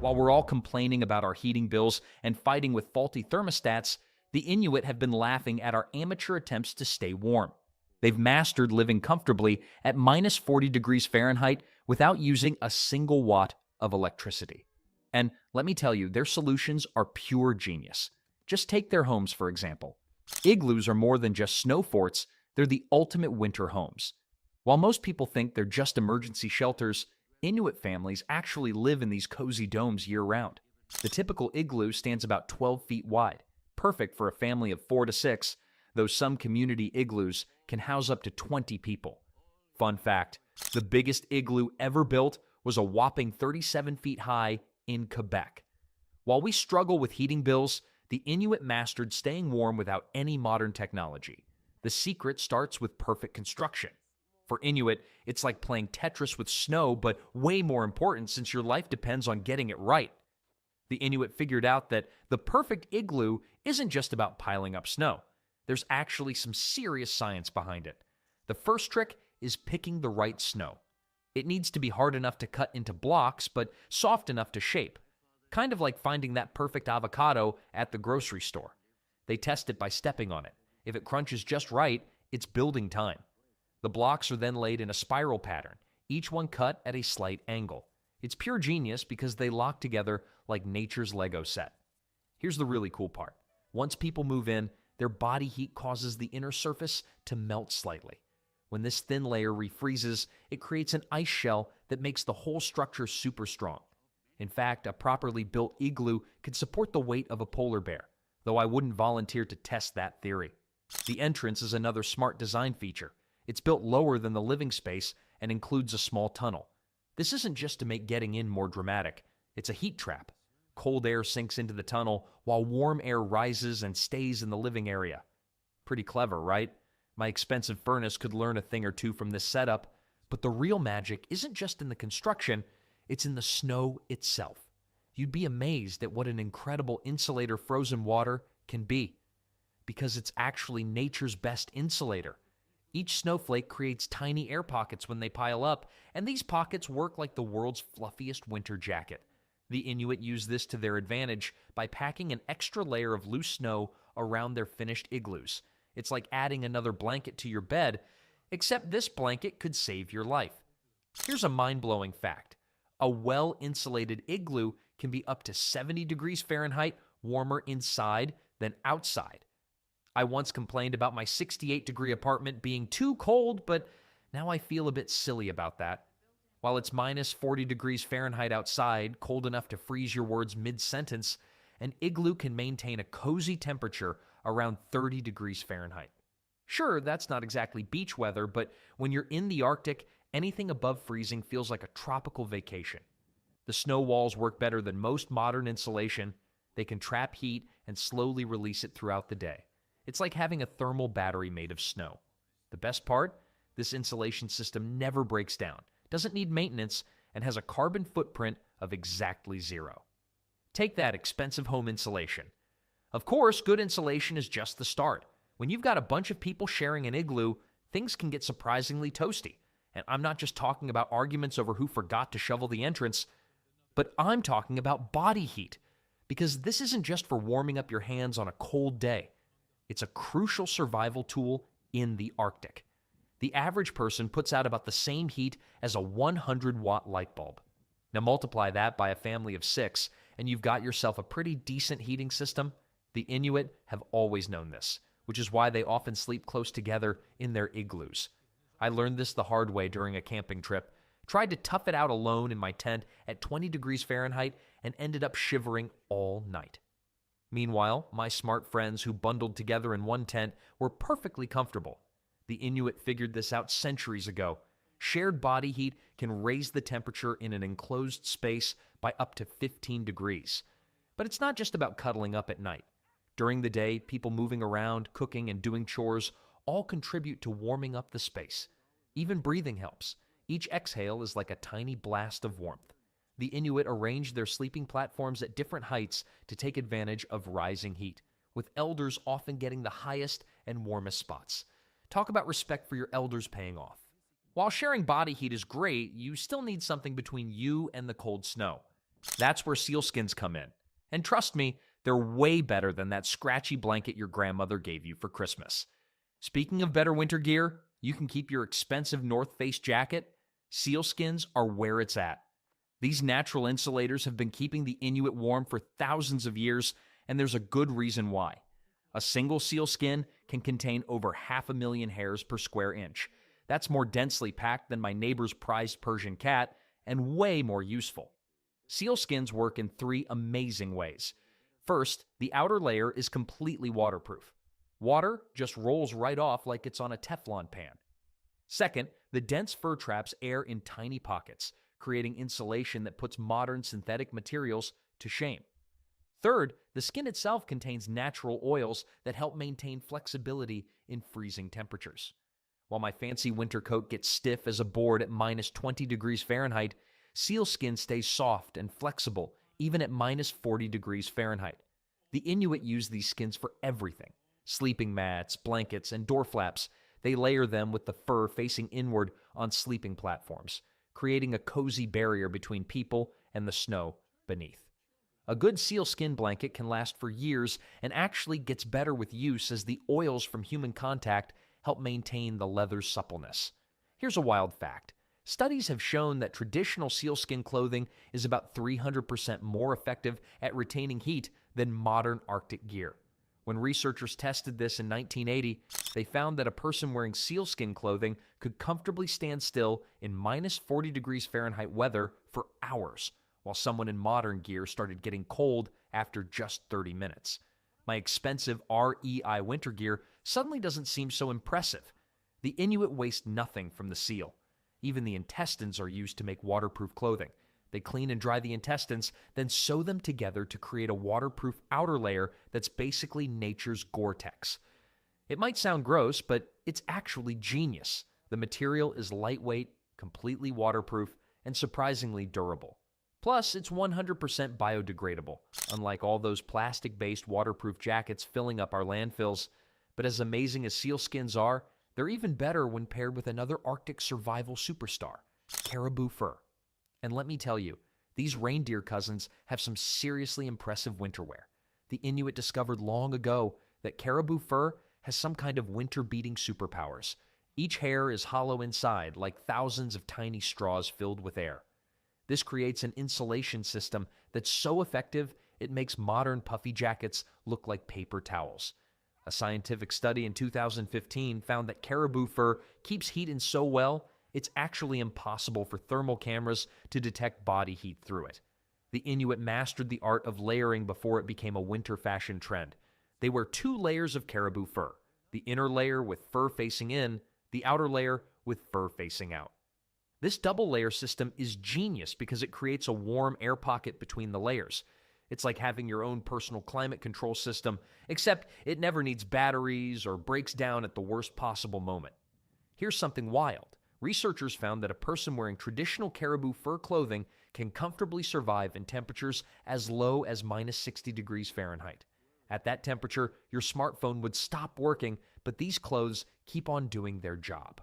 While we're all complaining about our heating bills and fighting with faulty thermostats, the Inuit have been laughing at our amateur attempts to stay warm. They've mastered living comfortably at minus 40 degrees Fahrenheit without using a single watt of electricity. And let me tell you, their solutions are pure genius. Just take their homes, for example. Igloos are more than just snow forts, they're the ultimate winter homes. While most people think they're just emergency shelters, Inuit families actually live in these cozy domes year-round. The typical igloo stands about 12 feet wide, perfect for a family of 4 to 6, though some community igloos can house up to 20 people. Fun fact, the biggest igloo ever built was a whopping 37 feet high in Quebec. While we struggle with heating bills, the Inuit mastered staying warm without any modern technology. The secret starts with perfect construction. For Inuit, it's like playing Tetris with snow, but way more important since your life depends on getting it right. The Inuit figured out that the perfect igloo isn't just about piling up snow. There's actually some serious science behind it. The first trick is picking the right snow. It needs to be hard enough to cut into blocks, but soft enough to shape. Kind of like finding that perfect avocado at the grocery store. They test it by stepping on it. If it crunches just right, it's building time. The blocks are then laid in a spiral pattern, each one cut at a slight angle. It's pure genius because they lock together like nature's Lego set. Here's the really cool part. Once people move in, their body heat causes the inner surface to melt slightly. When this thin layer refreezes, it creates an ice shell that makes the whole structure super strong. In fact, a properly built igloo could support the weight of a polar bear, though I wouldn't volunteer to test that theory. The entrance is another smart design feature. It's built lower than the living space and includes a small tunnel. This isn't just to make getting in more dramatic. It's a heat trap. Cold air sinks into the tunnel while warm air rises and stays in the living area. Pretty clever, right? My expensive furnace could learn a thing or two from this setup, but the real magic isn't just in the construction, it's in the snow itself. You'd be amazed at what an incredible insulator frozen water can be, because it's actually nature's best insulator. Each snowflake creates tiny air pockets when they pile up, and these pockets work like the world's fluffiest winter jacket. The Inuit use this to their advantage by packing an extra layer of loose snow around their finished igloos. It's like adding another blanket to your bed, except this blanket could save your life. Here's a mind-blowing fact. A well-insulated igloo can be up to 70 degrees Fahrenheit warmer inside than outside. I once complained about my 68-degree apartment being too cold, but now I feel a bit silly about that. While it's minus 40 degrees Fahrenheit outside, cold enough to freeze your words mid-sentence, an igloo can maintain a cozy temperature around 30 degrees Fahrenheit. Sure, that's not exactly beach weather, but when you're in the Arctic, anything above freezing feels like a tropical vacation. The snow walls work better than most modern insulation. They can trap heat and slowly release it throughout the day. It's like having a thermal battery made of snow. The best part? This insulation system never breaks down, doesn't need maintenance, and has a carbon footprint of exactly 0. Take that expensive home insulation. Of course, good insulation is just the start. When you've got a bunch of people sharing an igloo, things can get surprisingly toasty. And I'm not just talking about arguments over who forgot to shovel the entrance, but I'm talking about body heat. Because this isn't just for warming up your hands on a cold day. It's a crucial survival tool in the Arctic. The average person puts out about the same heat as a 100-watt light bulb. Now multiply that by a family of 6, and you've got yourself a pretty decent heating system. The Inuit have always known this, which is why they often sleep close together in their igloos. I learned this the hard way during a camping trip, tried to tough it out alone in my tent at 20 degrees Fahrenheit, and ended up shivering all night. Meanwhile, my smart friends who bundled together in one tent were perfectly comfortable. The Inuit figured this out centuries ago. Shared body heat can raise the temperature in an enclosed space by up to 15 degrees. But it's not just about cuddling up at night. During the day, people moving around, cooking, and doing chores all contribute to warming up the space. Even breathing helps. Each exhale is like a tiny blast of warmth. The Inuit arrange their sleeping platforms at different heights to take advantage of rising heat, with elders often getting the highest and warmest spots. Talk about respect for your elders paying off. While sharing body heat is great, you still need something between you and the cold snow. That's where sealskins come in. And trust me, they're way better than that scratchy blanket your grandmother gave you for Christmas. Speaking of better winter gear, you can keep your expensive North Face jacket. Sealskins are where it's at. These natural insulators have been keeping the Inuit warm for thousands of years, and there's a good reason why. A single sealskin can contain over 500,000 hairs per square inch. That's more densely packed than my neighbor's prized Persian cat, and way more useful. Sealskins work in three amazing ways. First, the outer layer is completely waterproof. Water just rolls right off like it's on a Teflon pan. Second, the dense fur traps air in tiny pockets, creating insulation that puts modern synthetic materials to shame. Third, the skin itself contains natural oils that help maintain flexibility in freezing temperatures. While my fancy winter coat gets stiff as a board at minus 20 degrees Fahrenheit, sealskin stays soft and flexible even at minus 40 degrees Fahrenheit. The Inuit use these skins for everything. Sleeping mats, blankets, and door flaps. They layer them with the fur facing inward on sleeping platforms, creating a cozy barrier between people and the snow beneath. A good sealskin blanket can last for years and actually gets better with use as the oils from human contact help maintain the leather's suppleness. Here's a wild fact. Studies have shown that traditional sealskin clothing is about 300% more effective at retaining heat than modern Arctic gear. When researchers tested this in 1980, they found that a person wearing sealskin clothing could comfortably stand still in minus 40 degrees Fahrenheit weather for hours, while someone in modern gear started getting cold after just 30 minutes. My expensive REI winter gear suddenly doesn't seem so impressive. The Inuit waste nothing from the seal. Even the intestines are used to make waterproof clothing. They clean and dry the intestines, then sew them together to create a waterproof outer layer that's basically nature's Gore-Tex. It might sound gross, but it's actually genius. The material is lightweight, completely waterproof, and surprisingly durable. Plus, it's 100% biodegradable, unlike all those plastic-based waterproof jackets filling up our landfills. But as amazing as sealskins are, they're even better when paired with another Arctic survival superstar, caribou fur. And let me tell you, these reindeer cousins have some seriously impressive winter wear. The Inuit discovered long ago that caribou fur has some kind of winter-beating superpowers. Each hair is hollow inside, like thousands of tiny straws filled with air. This creates an insulation system that's so effective it makes modern puffy jackets look like paper towels. A scientific study in 2015 found that caribou fur keeps heat in so well, it's actually impossible for thermal cameras to detect body heat through it. The Inuit mastered the art of layering before it became a winter fashion trend. They wear 2 layers of caribou fur, the inner layer with fur facing in, the outer layer with fur facing out. This double layer system is genius because it creates a warm air pocket between the layers. It's like having your own personal climate control system, except it never needs batteries or breaks down at the worst possible moment. Here's something wild. Researchers found that a person wearing traditional caribou fur clothing can comfortably survive in temperatures as low as minus 60 degrees Fahrenheit. At that temperature, your smartphone would stop working, but these clothes keep on doing their job.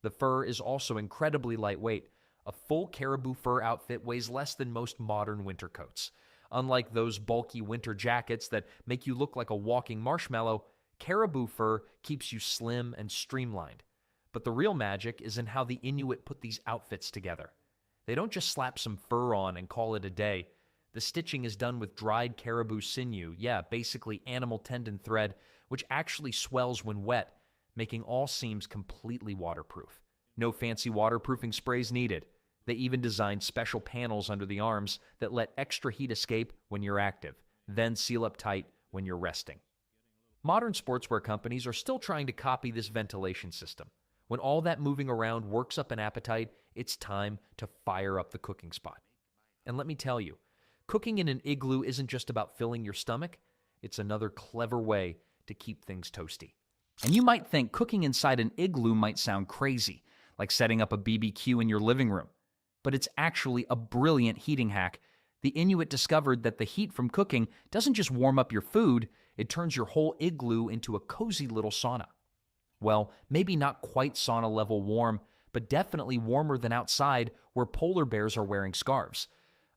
The fur is also incredibly lightweight. A full caribou fur outfit weighs less than most modern winter coats. Unlike those bulky winter jackets that make you look like a walking marshmallow, caribou fur keeps you slim and streamlined. But the real magic is in how the Inuit put these outfits together. They don't just slap some fur on and call it a day. The stitching is done with dried caribou sinew, basically animal tendon thread, which actually swells when wet, making all seams completely waterproof. No fancy waterproofing sprays needed. They even designed special panels under the arms that let extra heat escape when you're active, then seal up tight when you're resting. Modern sportswear companies are still trying to copy this ventilation system. When all that moving around works up an appetite, it's time to fire up the cooking spot. And let me tell you, cooking in an igloo isn't just about filling your stomach, it's another clever way to keep things toasty. And you might think cooking inside an igloo might sound crazy, like setting up a BBQ in your living room. But it's actually a brilliant heating hack. The Inuit discovered that the heat from cooking doesn't just warm up your food, it turns your whole igloo into a cozy little sauna. Well, maybe not quite sauna level warm, but definitely warmer than outside where polar bears are wearing scarves.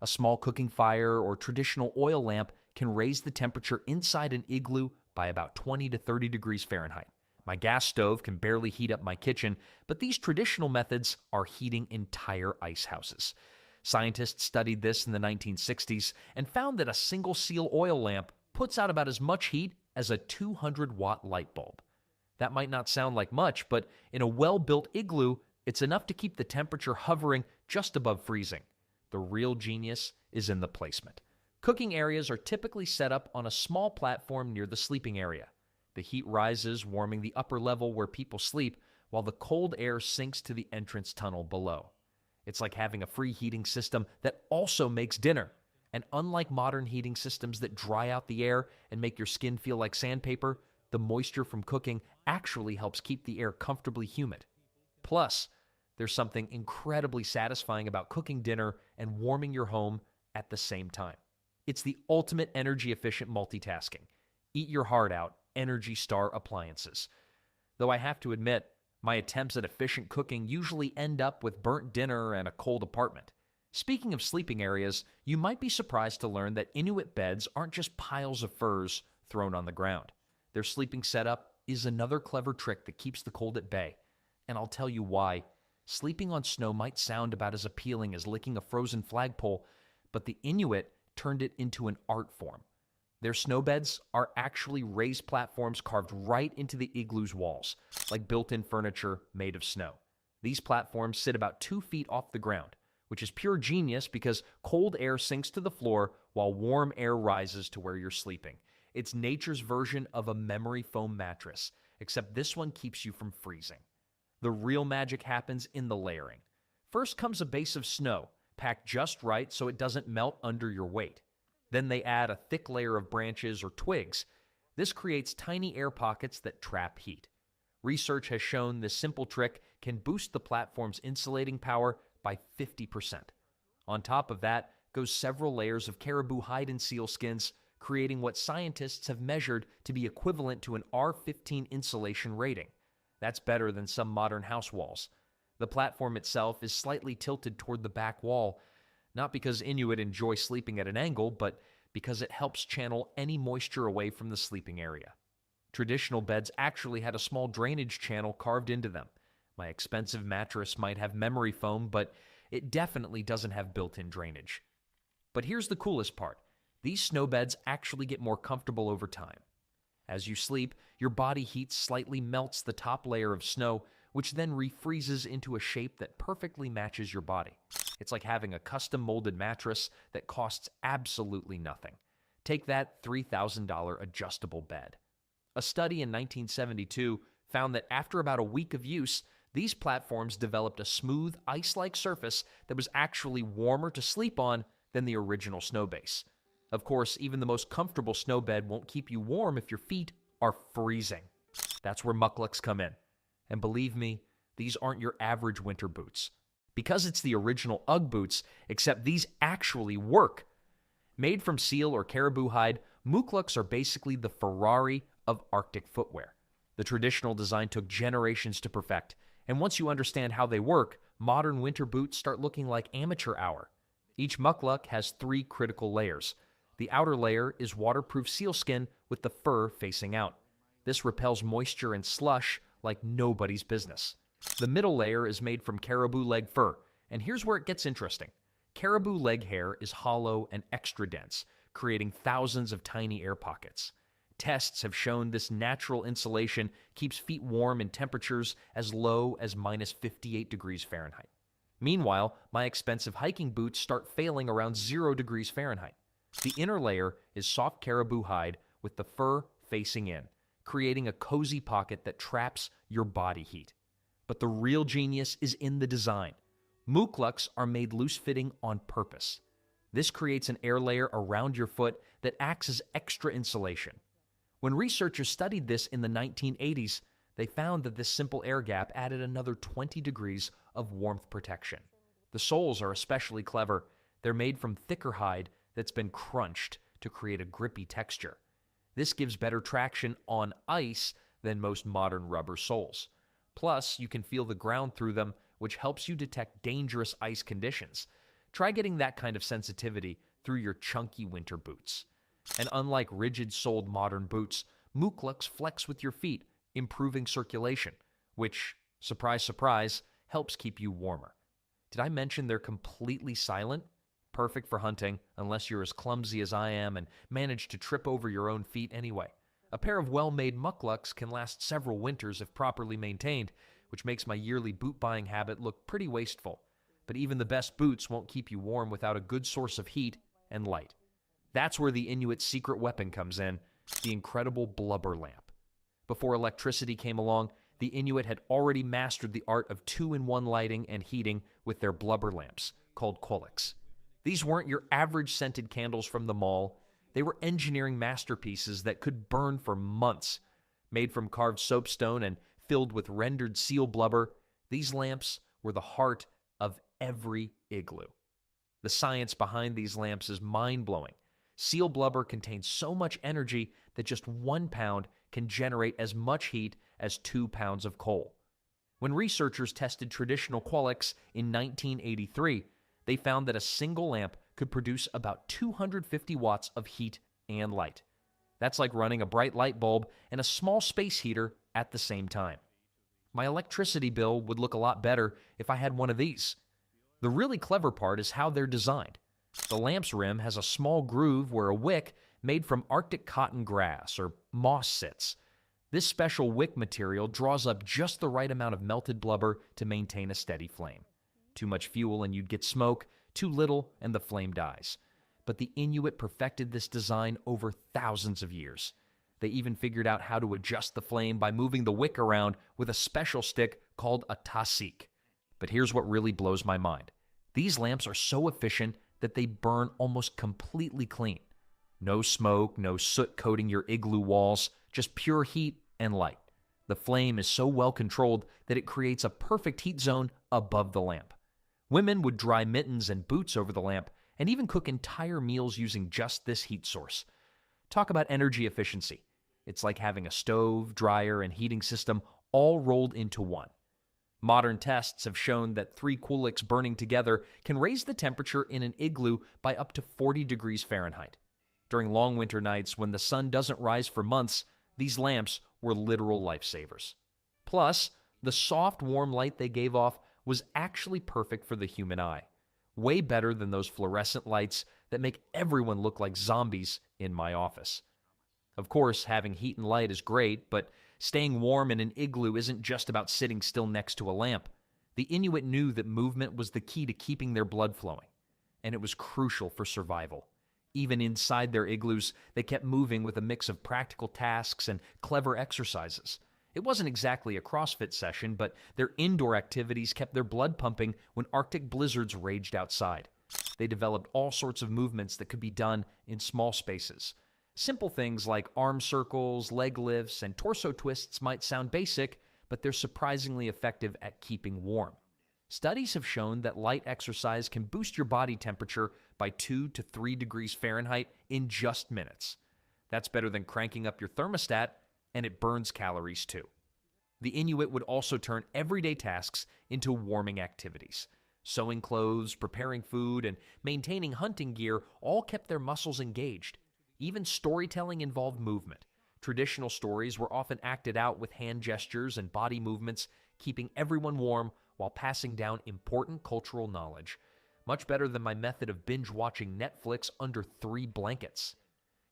A small cooking fire or traditional oil lamp can raise the temperature inside an igloo by about 20 to 30 degrees Fahrenheit. My gas stove can barely heat up my kitchen, but these traditional methods are heating entire ice houses. Scientists studied this in the 1960s and found that a single seal oil lamp puts out about as much heat as a 200-watt light bulb. That might not sound like much, but in a well-built igloo, it's enough to keep the temperature hovering just above freezing. The real genius is in the placement. Cooking areas are typically set up on a small platform near the sleeping area. The heat rises, warming the upper level where people sleep, while the cold air sinks to the entrance tunnel below. It's like having a free heating system that also makes dinner. And unlike modern heating systems that dry out the air and make your skin feel like sandpaper, the moisture from cooking actually helps keep the air comfortably humid. Plus, there's something incredibly satisfying about cooking dinner and warming your home at the same time. It's the ultimate energy-efficient multitasking. Eat your heart out, Energy Star appliances. Though I have to admit, my attempts at efficient cooking usually end up with burnt dinner and a cold apartment. Speaking of sleeping areas, you might be surprised to learn that Inuit beds aren't just piles of furs thrown on the ground. Their sleeping setup is another clever trick that keeps the cold at bay. And I'll tell you why. Sleeping on snow might sound about as appealing as licking a frozen flagpole, but the Inuit turned it into an art form. Their snowbeds are actually raised platforms carved right into the igloo's walls, like built-in furniture made of snow. These platforms sit about 2 feet off the ground, which is pure genius because cold air sinks to the floor while warm air rises to where you're sleeping. It's nature's version of a memory foam mattress, except this one keeps you from freezing. The real magic happens in the layering. First comes a base of snow, packed just right so it doesn't melt under your weight. Then they add a thick layer of branches or twigs. This creates tiny air pockets that trap heat. Research has shown this simple trick can boost the platform's insulating power by 50%. On top of that goes several layers of caribou hide and seal skins, creating what scientists have measured to be equivalent to an R15 insulation rating. That's better than some modern house walls. The platform itself is slightly tilted toward the back wall, not because Inuit enjoy sleeping at an angle, but because it helps channel any moisture away from the sleeping area. Traditional beds actually had a small drainage channel carved into them. My expensive mattress might have memory foam, but it definitely doesn't have built-in drainage. But here's the coolest part. These snow beds actually get more comfortable over time. As you sleep, your body heat slightly melts the top layer of snow, which then refreezes into a shape that perfectly matches your body. It's like having a custom-molded mattress that costs absolutely nothing. Take that $3,000 adjustable bed. A study in 1972 found that after about a week of use, these platforms developed a smooth, ice-like surface that was actually warmer to sleep on than the original snow base. Of course, even the most comfortable snow bed won't keep you warm if your feet are freezing. That's where mucklucks come in. And believe me, these aren't your average winter boots. Because it's the original UGG boots, except these actually work. Made from seal or caribou hide, mucklucks are basically the Ferrari of Arctic footwear. The traditional design took generations to perfect, and once you understand how they work, modern winter boots start looking like amateur hour. Each muckluck has 3 critical layers. The outer layer is waterproof sealskin with the fur facing out. This repels moisture and slush like nobody's business. The middle layer is made from caribou leg fur, and here's where it gets interesting. Caribou leg hair is hollow and extra dense, creating thousands of tiny air pockets. Tests have shown this natural insulation keeps feet warm in temperatures as low as minus 58 degrees Fahrenheit. Meanwhile, my expensive hiking boots start failing around 0 degrees Fahrenheit. The inner layer is soft caribou hide with the fur facing in, creating a cozy pocket that traps your body heat. But the real genius is in the design. Mucklucks are made loose-fitting on purpose. This creates an air layer around your foot that acts as extra insulation. When researchers studied this in the 1980s, they found that this simple air gap added another 20 degrees of warmth protection. The soles are especially clever. They're made from thicker hide that's been crunched to create a grippy texture. This gives better traction on ice than most modern rubber soles. Plus, you can feel the ground through them, which helps you detect dangerous ice conditions. Try getting that kind of sensitivity through your chunky winter boots. And unlike rigid-soled modern boots, mukluks flex with your feet, improving circulation, which, surprise, surprise, helps keep you warmer. Did I mention they're completely silent? Perfect for hunting, unless you're as clumsy as I am and manage to trip over your own feet anyway. A pair of well-made mukluks can last several winters if properly maintained, which makes my yearly boot buying habit look pretty wasteful. But even the best boots won't keep you warm without a good source of heat and light. That's where the Inuit's secret weapon comes in, the incredible blubber lamp. Before electricity came along, the Inuit had already mastered the art of 2-in-1 lighting and heating with their blubber lamps, called coldest. These weren't your average scented candles from the mall. They were engineering masterpieces that could burn for months. Made from carved soapstone and filled with rendered seal blubber, these lamps were the heart of every igloo. The science behind these lamps is mind-blowing. Seal blubber contains so much energy that just 1 pound can generate as much heat as 2 pounds of coal. When researchers tested traditional coldest in 1983, they found that a single lamp could produce about 250 watts of heat and light. That's like running a bright light bulb and a small space heater at the same time. My electricity bill would look a lot better if I had one of these. The really clever part is how they're designed. The lamp's rim has a small groove where a wick made from Arctic cotton grass or moss sits. This special wick material draws up just the right amount of melted blubber to maintain a steady flame. Too much fuel and you'd get smoke, too little and the flame dies. But the Inuit perfected this design over thousands of years. They even figured out how to adjust the flame by moving the wick around with a special stick called a tasik. But here's what really blows my mind. These lamps are so efficient that they burn almost completely clean. No smoke, no soot coating your igloo walls, just pure heat and light. The flame is so well controlled that it creates a perfect heat zone above the lamp. Women would dry mittens and boots over the lamp and even cook entire meals using just this heat source. Talk about energy efficiency. It's like having a stove, dryer, and heating system all rolled into one. Modern tests have shown that 3 coolix burning together can raise the temperature in an igloo by up to 40 degrees Fahrenheit. During long winter nights when the sun doesn't rise for months, these lamps were literal lifesavers. Plus, the soft, warm light they gave off was actually perfect for the human eye. Way better than those fluorescent lights that make everyone look like zombies in my office. Of course, having heat and light is great, but staying warm in an igloo isn't just about sitting still next to a lamp. The Inuit knew that movement was the key to keeping their blood flowing, and it was crucial for survival. Even inside their igloos, they kept moving with a mix of practical tasks and clever exercises. It wasn't exactly a CrossFit session, but their indoor activities kept their blood pumping when Arctic blizzards raged outside. They developed all sorts of movements that could be done in small spaces. Simple things like arm circles, leg lifts, and torso twists might sound basic, but they're surprisingly effective at keeping warm. Studies have shown that light exercise can boost your body temperature by 2 to 3 degrees Fahrenheit in just minutes. That's better than cranking up your thermostat, and it burns calories too. The Inuit would also turn everyday tasks into warming activities. Sewing clothes, preparing food, and maintaining hunting gear all kept their muscles engaged. Even storytelling involved movement. Traditional stories were often acted out with hand gestures and body movements, keeping everyone warm while passing down important cultural knowledge. Much better than my method of binge-watching Netflix under 3 blankets.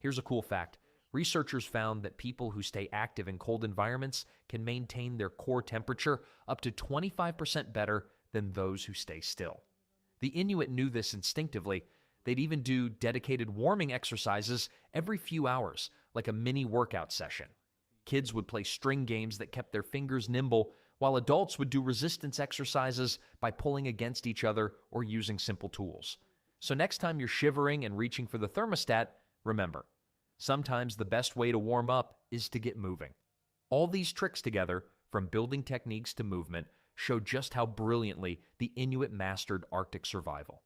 Here's a cool fact. Researchers found that people who stay active in cold environments can maintain their core temperature up to 25% better than those who stay still. The Inuit knew this instinctively. They'd even do dedicated warming exercises every few hours, like a mini workout session. Kids would play string games that kept their fingers nimble, while adults would do resistance exercises by pulling against each other or using simple tools. So next time you're shivering and reaching for the thermostat, remember, sometimes the best way to warm up is to get moving. All these tricks together, from building techniques to movement, show just how brilliantly the Inuit mastered Arctic survival.